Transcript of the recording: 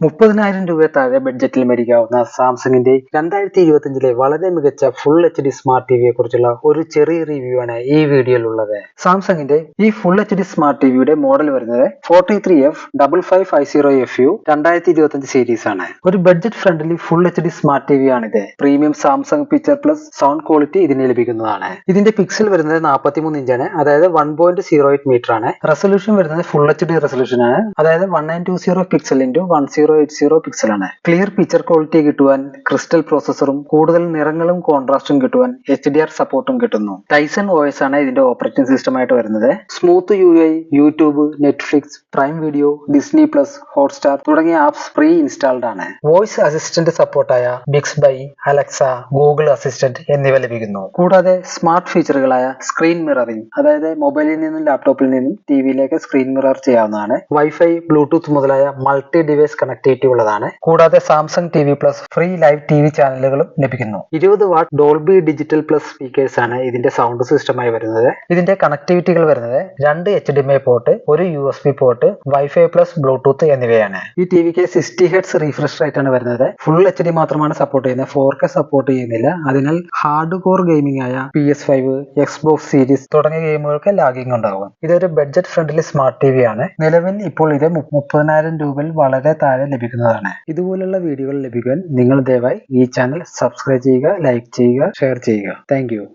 30,000 രൂപ താഴെ ബഡ്ജറ്റിൽ മേടിക്കാവുന്ന സാംസങ്ങിന്റെ 2025 വളരെ മികച്ച ഫുൾ HD സ്മാർട്ട് ടിവിയെ കുറിച്ചുള്ള ഒരു ചെറിയ റിവ്യൂ ആണ് ഈ വീഡിയോയിൽ ഉള്ളത്. സാംസങ്ങിന്റെ ഈ ഫുൾ HD സ്മാർട്ട് ടിവിയുടെ മോഡൽ വരുന്നത് 43F5550FU 2025 സീരീസ് ആണ്. ഒരു budget friendly full HD smart TV ആണിത്. Premium Samsung picture plus sound quality ഇതിന് ലഭിക്കുന്നതാണ്. ഇതിന്റെ പിക്സൽ വരുന്നത് 43 ഇഞ്ചാണ്, അതായത് 1.08 മീറ്റർ ആണ്. റെസൊല്യൂഷൻ വരുന്നത് ഫുൾ HD റെസൊല്യൂഷൻ ആണ്, അതായത് 1920 പിക്സൽ ഇൻറ്റു 1080 പിക്സൽ ആണ്. ക്ലിയർ പിക്ചർ ക്വാളിറ്റി കിട്ടുവാൻ ക്രിസ്റ്റൽ പ്രോസസറും കൂടുതൽ നിറങ്ങളും കോൺട്രാസ്റ്റും കിട്ടുവാൻ HDR സപ്പോർട്ടും കിട്ടുന്നു. ടൈസൺ OS ആണ് ഇതിന്റെ ഓപ്പറേറ്റിംഗ് സിസ്റ്റം ആയിട്ട് വരുന്നത്. Smooth UI, YouTube, Netflix, Prime video, Disney plus, Hotstar തുടങ്ങിയ ആപ്സ് പ്രീ ഇൻസ്റ്റാൾഡ് ആണ്. വോയിസ് അസിസ്റ്റന്റ് സപ്പോർട്ടായ ബിക്സ്ബൈ, അലക്സ, ഗൂഗിൾ അസിസ്റ്റന്റ് എന്നിവ ലഭിക്കുന്നു. കൂടാതെ സ്മാർട്ട് ഫീച്ചറുകളായ സ്ക്രീൻ മിററിംഗ്, അതായത് മൊബൈലിൽ നിന്നും ലാപ്ടോപ്പിൽ നിന്നും ടിവിയിലേക്ക് സ്ക്രീൻ മിറർ ചെയ്യാവുന്നതാണ്. വൈഫൈ, ബ്ലൂടൂത്ത് മുതലായ മൾട്ടി ഡിവൈസ് കണക്ടിവിറ്റി ഉള്ളതാണ്. കൂടാതെ Samsung TV plus free live TV ചാനലുകളും ലഭിക്കുന്നു. 20 what Dolby digital plus speakers ആണ് ഇതിന്റെ സൗണ്ട് സിസ്റ്റമായി വരുന്നത്. ഇതിന്റെ കണക്ടിവിറ്റികൾ വരുന്നത് 2 HDMI പോർട്ട്, ഒരു USB port, wifi plus Bluetooth എന്നിവയാണ്. ഈ ടിവിക്ക് 60 Hz റീഫ്രഷ് റേറ്റ് ആണ് വരുന്നത്. ഫുൾ HD മാത്രമാണ് സപ്പോർട്ട് ചെയ്യുന്നത്, 4K സപ്പോർട്ട് ചെയ്യുന്നില്ല. അതിനാൽ ഹാർഡ് കോർ ഗെയിമിംഗ് ആയ PS5, Xbox സീരീസ് തുടങ്ങിയ ഗെയിമുകൾക്ക് ലാഗിംഗ് ഉണ്ടാകും. ഇതൊരു ബഡ്ജറ്റ് ഫ്രണ്ട്ലി സ്മാർട്ട് TV ആണ്. നിലവിൽ ഇപ്പോൾ ഇത് 30,000 രൂപയിൽ വളരെ താഴെ ലഭിക്കുന്നതാണ്. ഇതുപോലുള്ള വീഡിയോകൾ ലഭിക്കാൻ നിങ്ങൾ ദയവായി ഈ ചാനൽ സബ്സ്ക്രൈബ് ചെയ്യുക, ലൈക്ക് ചെയ്യുക, ഷെയർ ചെയ്യുക. താങ്ക്